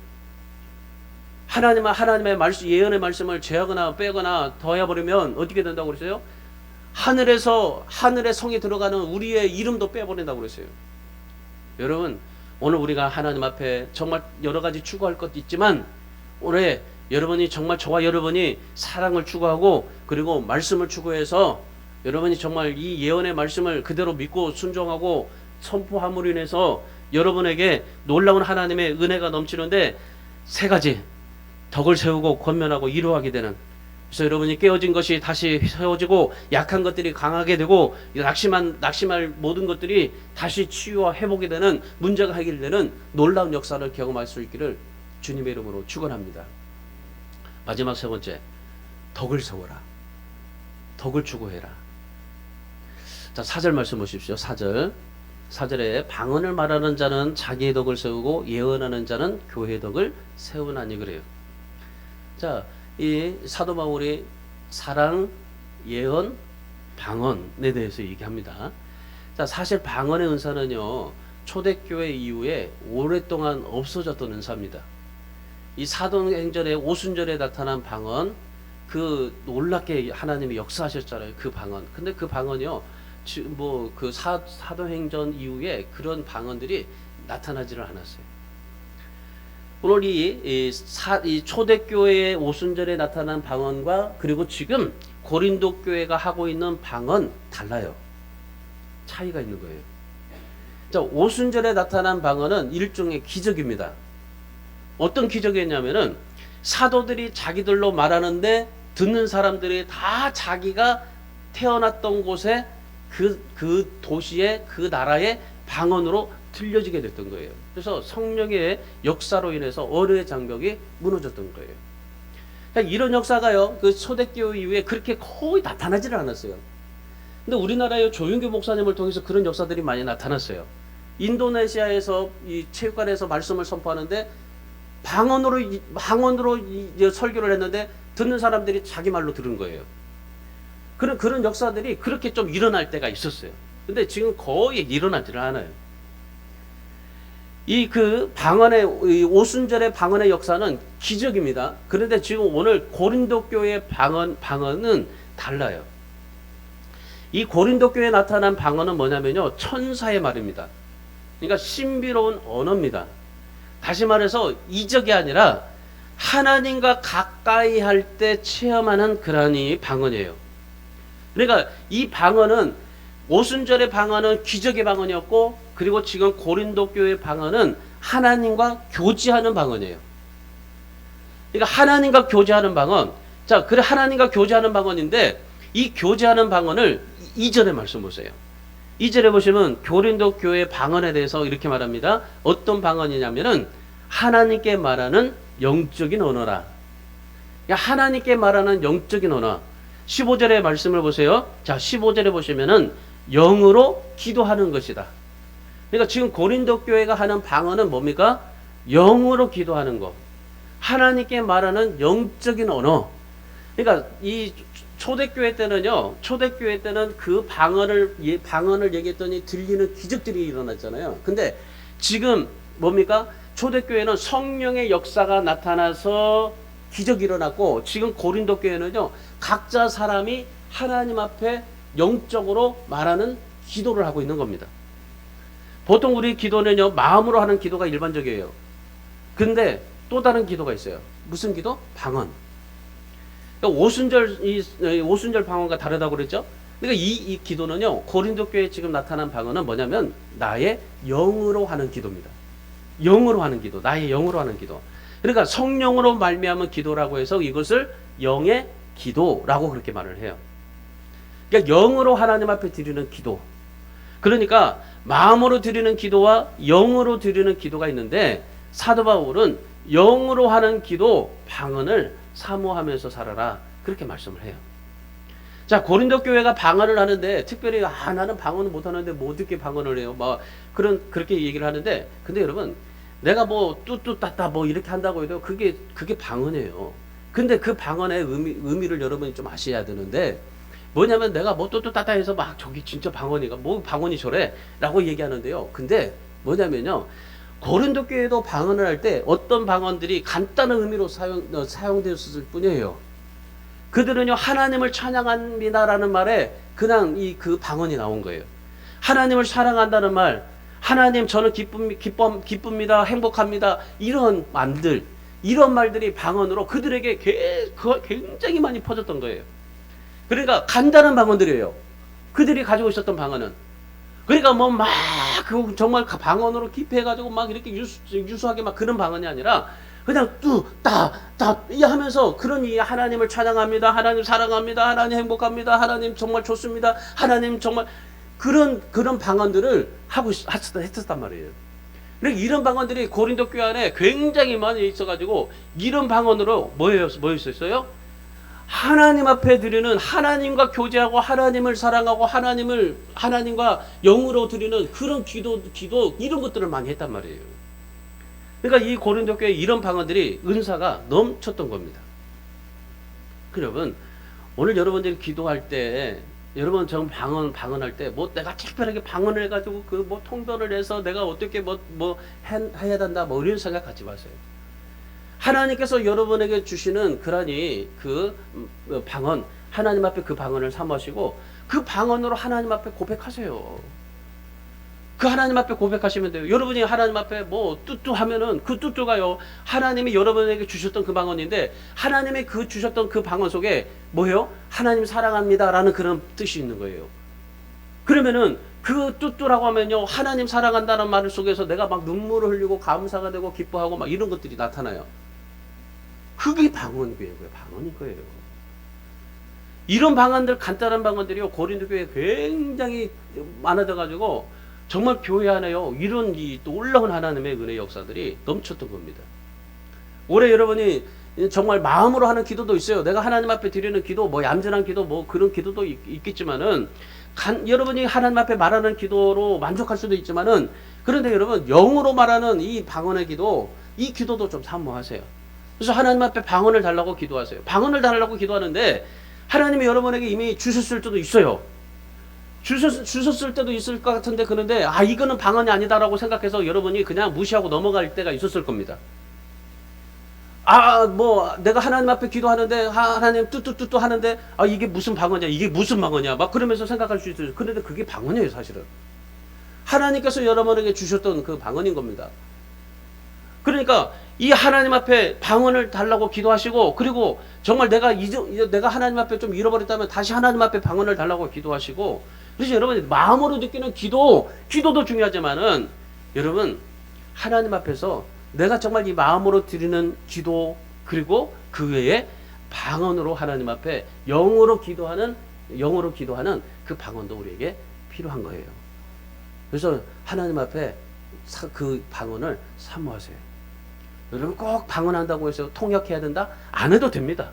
하나님의 말씀, 예언의 말씀을 제하거나 빼거나 더해버리면 어떻게 된다고 그랬어요? 하늘의 성에 들어가는 우리의 이름도 빼버린다고 그랬어요. 여러분, 오늘 우리가 하나님 앞에 정말 여러 가지 추구할 것도 있지만, 올해 여러분이 정말 저와 여러분이 사랑을 추구하고 그리고 말씀을 추구해서 여러분이 정말 이 예언의 말씀을 그대로 믿고 순종하고 선포함으로 인해서 여러분에게 놀라운 하나님의 은혜가 넘치는데, 세 가지 덕을 세우고 권면하고 이루하게 되는, 그래서 여러분이 깨어진 것이 다시 세워지고 약한 것들이 강하게 되고 낙심할 모든 것들이 다시 치유와 회복이 되는, 문제가 해결되는 놀라운 역사를 경험할 수 있기를 주님의 이름으로 축원합니다. 마지막 세 번째, 덕을 세워라. 덕을 추구해라. 자, 4절 말씀 보십시오. 4절에 방언을 말하는 자는 자기의 덕을 세우고 예언하는 자는 교회의 덕을 세우나니 그래요. 자, 이 사도 바울이 사랑, 예언, 방언에 대해서 얘기합니다. 자, 사실 방언의 은사는요, 초대교회 이후에 오랫동안 없어졌던 은사입니다. 이 사도행전의 오순절에 나타난 방언, 그 놀랍게 하나님이 역사하셨잖아요. 그 방언. 근데 그 방언이요, 뭐 그 사도행전 이후에 그런 방언들이 나타나지를 않았어요. 오늘 이 초대교회의 오순절에 나타난 방언과 그리고 지금 고린도 교회가 하고 있는 방언 달라요. 차이가 있는 거예요. 자, 오순절에 나타난 방언은 일종의 기적입니다. 어떤 기적이었냐면은 사도들이 자기들로 말하는데 듣는 사람들이 다 자기가 태어났던 곳에 그 도시의 그 나라의 방언으로 들려지게 됐던 거예요. 그래서 성령의 역사로 인해서 어뢰의 장벽이 무너졌던 거예요. 그러니까 이런 역사가요, 그 초대교회 이후에 그렇게 거의 나타나지를 않았어요. 근데 우리나라의 조윤규 목사님을 통해서 그런 역사들이 많이 나타났어요. 인도네시아에서 이 체육관에서 말씀을 선포하는데 방언으로 설교를 했는데 듣는 사람들이 자기 말로 들은 거예요. 그런 역사들이 그렇게 좀 일어날 때가 있었어요. 근데 지금 거의 일어나지를 않아요. 이 오순절의 방언의 역사는 기적입니다. 그런데 지금 오늘 고린도 교회의 방언은 달라요. 이 고린도 교회에 나타난 방언은 뭐냐면요, 천사의 말입니다. 그러니까 신비로운 언어입니다. 다시 말해서 이적이 아니라 하나님과 가까이 할 때 체험하는 그러한 이 방언이에요. 그러니까 이 방언은 오순절의 방언은 기적의 방언이었고, 그리고 지금 고린도 교회 방언은 하나님과 교제하는 방언이에요. 그러니까 하나님과 교제하는 방언. 자, 그래 하나님과 교제하는 방언인데 이 교제하는 방언을 2절에 말씀 보세요. 2절에 보시면 고린도 교회 방언에 대해서 이렇게 말합니다. 어떤 방언이냐면은 하나님께 말하는 영적인 언어라. 하나님께 말하는 영적인 언어. 15절의 말씀을 보세요. 자, 15절에 보시면은 영으로 기도하는 것이다. 그러니까 지금 고린도 교회가 하는 방언은 뭡니까? 영으로 기도하는 것. 하나님께 말하는 영적인 언어. 그러니까 이 초대교회 때는요, 초대교회 때는 그 방언을 얘기했더니 들리는 기적들이 일어났잖아요. 근데 지금 뭡니까? 초대교회는 성령의 역사가 나타나서 기적이 일어났고, 지금 고린도 교회는요, 각자 사람이 하나님 앞에 영적으로 말하는 기도를 하고 있는 겁니다. 보통 우리 기도는요, 마음으로 하는 기도가 일반적이에요. 근데 또 다른 기도가 있어요. 무슨 기도? 방언. 그러니까 오순절 방언과 다르다고 그랬죠? 그러니까 이 기도는요, 고린도 교회에 지금 나타난 방언은 뭐냐면 나의 영으로 하는 기도입니다. 영으로 하는 기도, 나의 영으로 하는 기도. 그러니까 성령으로 말미암은 기도라고 해서 이것을 영의 기도라고 그렇게 말을 해요. 그러니까 영으로 하나님 앞에 드리는 기도. 그러니까 마음으로 드리는 기도와 영으로 드리는 기도가 있는데, 사도 바울은 영으로 하는 기도, 방언을 사모하면서 살아라, 그렇게 말씀을 해요. 자, 고린도 교회가 방언을 하는데 특별히 나는 방언을 못하는데 뭐 어떻게 방언을 해요? 뭐 그렇게 얘기를 하는데, 근데 여러분, 내가 뭐 뚜뚜따따 뭐 이렇게 한다고 해도 그게 방언이에요. 근데 그 방언의 의미를 여러분이 좀 아셔야 되는데, 뭐냐면 내가 뭐 뚜뚜따따 해서 막 저기 진짜 방언이가 뭐 방언이 저래 라고 얘기하는데요. 근데 뭐냐면요, 고린도 교회도 방언을 할 때 어떤 방언들이 간단한 의미로 사용되었을 뿐이에요. 그들은요, 하나님을 찬양합니다라는 말에 그냥 그 방언이 나온 거예요. 하나님을 사랑한다는 말, 하나님 저는 기쁩니다, 행복합니다, 이런 말들이 방언으로 그들에게 굉장히 많이 퍼졌던 거예요. 그러니까 간단한 방언들이에요. 그들이 가지고 있었던 방언은. 그러니까 뭐 막 정말 방언으로 기피해가지고 막 이렇게 유수하게 막 그런 방언이 아니라 그냥 뚜따따 하면서 그런 이 하나님을 찬양합니다, 하나님 사랑합니다, 하나님 행복합니다, 하나님 정말 좋습니다, 하나님 정말 그런 방언들을 했었단 말이에요. 그러니까 이런 방언들이 고린도 교회 안에 굉장히 많이 있어가지고, 이런 방언으로 뭐였어요? 하나님 앞에 드리는, 하나님과 교제하고 하나님을 사랑하고 하나님과 영으로 드리는 그런 기도 이런 것들을 많이 했단 말이에요. 그러니까 이 고린도 교회 이런 방언들이 은사가 넘쳤던 겁니다. 여러분, 오늘 여러분들이 기도할 때, 여러분 정 방언할 때 뭐 내가 특별하게 방언을 해가지고 그 뭐 통변을 해서 내가 어떻게 뭐 해야 된다 뭐 이런 생각 갖지 마세요. 하나님께서 여러분에게 주시는 그러니 그 방언, 하나님 앞에 그 방언을 삼으시고 그 방언으로 하나님 앞에 고백하세요. 그 하나님 앞에 고백하시면 돼요. 여러분이 하나님 앞에 뭐 뚜뚜 하면은 그 뚜뚜가요, 하나님이 여러분에게 주셨던 그 방언인데, 하나님이 주셨던 그 방언 속에 뭐예요? 하나님 사랑합니다 라는 그런 뜻이 있는 거예요. 그러면은 그 뚜뚜라고 하면요, 하나님 사랑한다는 말 속에서 내가 막 눈물을 흘리고 감사가 되고 기뻐하고 막 이런 것들이 나타나요. 그게 방언이고요. 방언인 거예요. 이런 방언들, 간단한 방언들이요, 고린도 교회에 굉장히 많아져가지고 정말 교회 안에요, 이런 놀라운 하나님의 은혜 역사들이 넘쳤던 겁니다. 올해 여러분이 정말 마음으로 하는 기도도 있어요. 내가 하나님 앞에 드리는 기도, 뭐 얌전한 기도, 뭐 그런 기도도 있겠지만은, 여러분이 하나님 앞에 말하는 기도로 만족할 수도 있지만은, 그런데 여러분 영으로 말하는 이 방언의 기도, 이 기도도 좀 사모하세요. 그래서 하나님 앞에 방언을 달라고 기도하세요. 방언을 달라고 기도하는데 하나님이 여러분에게 이미 주셨을 때도 있어요. 주셨을 때도 있을 것 같은데, 그런데 이거는 방언이 아니다라고 생각해서 여러분이 그냥 무시하고 넘어갈 때가 있었을 겁니다. 뭐 내가 하나님 앞에 기도하는데 하나님 뚜뚜뚜뚜 하는데 이게 무슨 방언이야? 이게 무슨 방언이야? 막 그러면서 생각할 수 있어요. 그런데 그게 방언이에요, 사실은. 하나님께서 여러분에게 주셨던 그 방언인 겁니다. 그러니까 이 하나님 앞에 방언을 달라고 기도하시고, 그리고 정말 내가 하나님 앞에 좀 잃어버렸다면 다시 하나님 앞에 방언을 달라고 기도하시고. 그래서 여러분이 마음으로 느끼는 기도도 중요하지만은 여러분 하나님 앞에서 내가 정말 이 마음으로 드리는 기도, 그리고 그 외에 방언으로 하나님 앞에 영어로 기도하는 그 방언도 우리에게 필요한 거예요. 그래서 하나님 앞에 그 방언을 사모하세요. 여러분 꼭 방언한다고 해서 통역해야 된다? 안 해도 됩니다.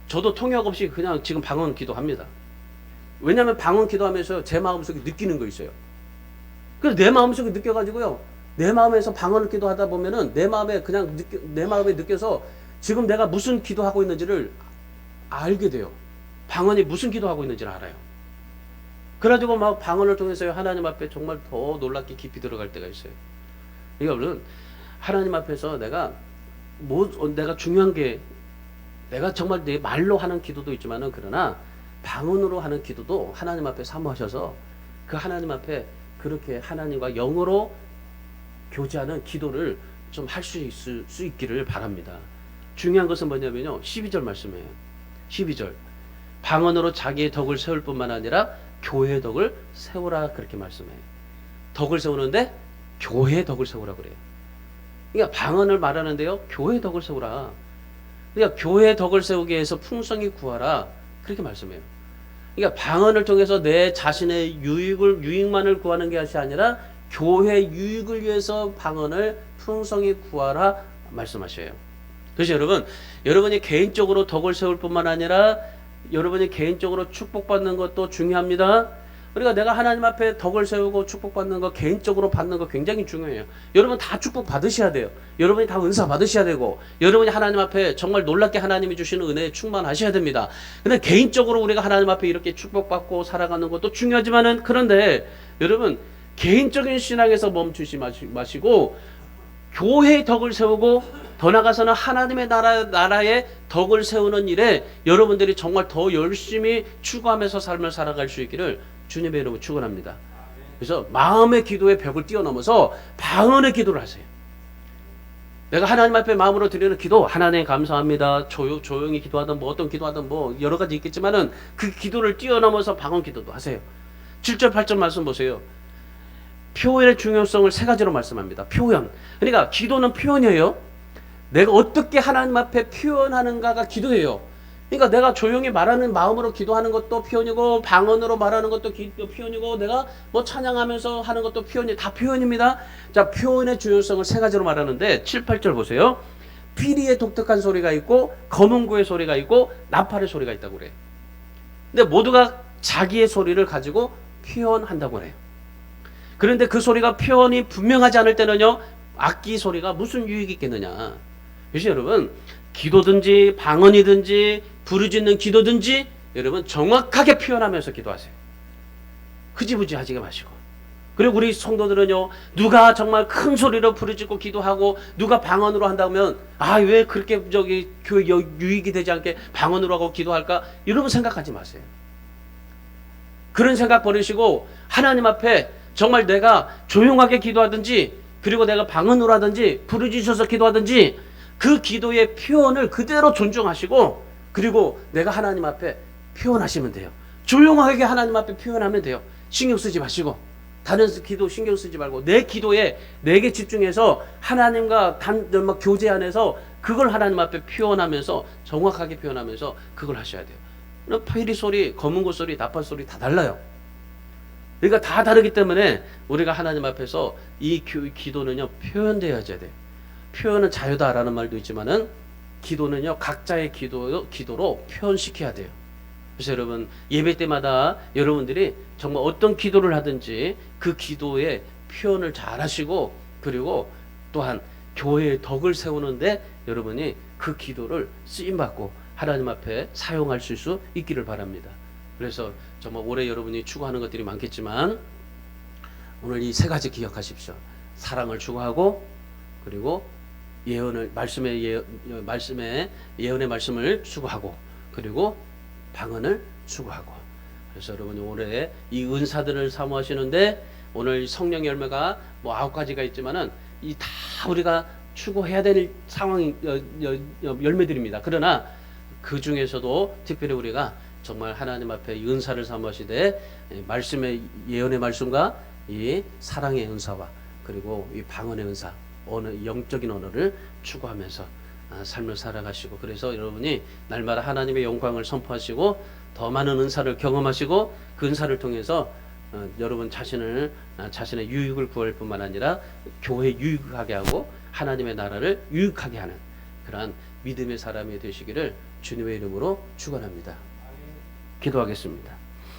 저도 통역 없이 그냥 지금 방언 기도합니다. 왜냐하면 방언 기도하면서 제 마음속에 느끼는 거 있어요. 그래서 내 마음속에 느껴가지고요, 내 마음에서 방언을 기도하다 보면은 내 마음에 느껴서 지금 내가 무슨 기도하고 있는지를 알게 돼요. 방언이 무슨 기도하고 있는지를 알아요. 그래가지고 막 방언을 통해서 하나님 앞에 정말 더 놀랍게 깊이 들어갈 때가 있어요. 여러분 하나님 앞에서 내가 중요한 게, 내가 정말 내 말로 하는 기도도 있지만은, 그러나 방언으로 하는 기도도 하나님 앞에 사모하셔서 그 하나님 앞에 그렇게 하나님과 영어로 교제하는 기도를 좀 할 수 있기를 바랍니다. 중요한 것은 뭐냐면요, 12절 말씀이에요. 12절 방언으로 자기의 덕을 세울 뿐만 아니라 교회의 덕을 세우라, 그렇게 말씀해요. 덕을 세우는데 교회의 덕을 세우라 그래요. 그러니까 방언을 말하는데요, 교회의 덕을 세우라. 그러니까 교회의 덕을 세우기 위해서 풍성히 구하라, 그렇게 말씀해요. 그러니까 방언을 통해서 내 자신의 유익만을 구하는 것이 아니라 교회 유익을 위해서 방언을 풍성히 구하라 말씀하셔요. 그래서 여러분이 개인적으로 덕을 세울 뿐만 아니라 여러분이 개인적으로 축복받는 것도 중요합니다. 그러니까 내가 하나님 앞에 덕을 세우고 축복받는 거, 개인적으로 받는 거 굉장히 중요해요. 여러분 다 축복 받으셔야 돼요. 여러분이 다 은사 받으셔야 되고, 여러분이 하나님 앞에 정말 놀랍게 하나님이 주시는 은혜에 충만하셔야 됩니다. 근데 개인적으로 우리가 하나님 앞에 이렇게 축복받고 살아가는 것도 중요하지만은, 그런데 여러분 개인적인 신앙에서 멈추지 마시고 교회의 덕을 세우고, 더 나아가서는 하나님의 나라의 덕을 세우는 일에 여러분들이 정말 더 열심히 추구하면서 삶을 살아갈 수 있기를 주님의 이름으로 축원합니다. 그래서 마음의 기도의 벽을 뛰어넘어서 방언의 기도를 하세요. 내가 하나님 앞에 마음으로 드리는 기도, 하나님 감사합니다, 조용히 기도하든 뭐 어떤 기도하든 뭐 여러 가지 있겠지만은 그 기도를 뛰어넘어서 방언 기도도 하세요. 7절 8절 말씀 보세요. 표현의 중요성을 세 가지로 말씀합니다. 표현. 그러니까 기도는 표현이에요. 내가 어떻게 하나님 앞에 표현하는가가 기도예요. 그러니까 내가 조용히 말하는 마음으로 기도하는 것도 표현이고, 방언으로 말하는 것도 표현이고, 내가 뭐 찬양하면서 하는 것도 다 표현입니다. 자, 표현의 중요성을 세 가지로 말하는데 7, 8절 보세요. 피리의 독특한 소리가 있고, 검은고의 소리가 있고, 나팔의 소리가 있다고 그래요. 근데 모두가 자기의 소리를 가지고 표현한다고 그래요. 그런데 그 소리가 표현이 분명하지 않을 때는요, 악기 소리가 무슨 유익이 있겠느냐. 그래서 여러분 기도든지 방언이든지 부르짖는 기도든지 여러분 정확하게 표현하면서 기도하세요. 흐지부지 하지 마시고. 그리고 우리 성도들은요, 누가 정말 큰 소리로 부르짖고 기도하고 누가 방언으로 한다면 왜 그렇게 교회 유익이 되지 않게 방언으로 하고 기도할까, 여러분 생각하지 마세요. 그런 생각 버리시고 하나님 앞에 정말 내가 조용하게 기도하든지, 그리고 내가 방언으로 하든지 부르짖어서 기도하든지 그 기도의 표현을 그대로 존중하시고, 그리고 내가 하나님 앞에 표현하시면 돼요. 조용하게 하나님 앞에 표현하면 돼요. 신경 쓰지 마시고, 다른 기도 신경 쓰지 말고 내 기도에 내게 집중해서 하나님과 교제 안에서 그걸 하나님 앞에 표현하면서, 정확하게 표현하면서 그걸 하셔야 돼요. 피리 소리, 검은고 소리, 나팔 소리 다 달라요. 그러니까 다 다르기 때문에 우리가 하나님 앞에서 이 기도는요, 표현되어야 돼요. 표현은 자유다라는 말도 있지만은 기도는요, 각자의 기도로 표현시켜야 돼요. 그래서 여러분 예배 때마다 여러분들이 정말 어떤 기도를 하든지 그 기도의 표현을 잘 하시고, 그리고 또한 교회의 덕을 세우는데 여러분이 그 기도를 쓰임받고 하나님 앞에 사용할 수 있기를 바랍니다. 그래서 정말 올해 여러분이 추구하는 것들이 많겠지만 오늘 이 세 가지 기억하십시오. 사랑을 추구하고, 그리고 예언을 말씀의 예언의 말씀을 추구하고 그리고 방언을 추구하고. 그래서 여러분 올해 이 은사들을 사모하시는데 오늘 성령의 열매가 뭐 9가지가 있지만은 이 다 우리가 추구해야 될 상황 열매들입니다. 그러나 그 중에서도 특별히 우리가 정말 하나님 앞에 은사를 사모하시되 말씀의 예언의 말씀과 이 사랑의 은사와 그리고 이 방언의 은사, 영적인 언어를 추구하면서 삶을 살아가시고, 그래서 여러분이 날마다 하나님의 영광을 선포하시고 더 많은 은사를 경험하시고 그 은사를 통해서 여러분 자신의 유익을 구할 뿐만 아니라 교회 유익하게 하고 하나님의 나라를 유익하게 하는 그러한 믿음의 사람이 되시기를 주님의 이름으로 축원합니다. 기도하겠습니다.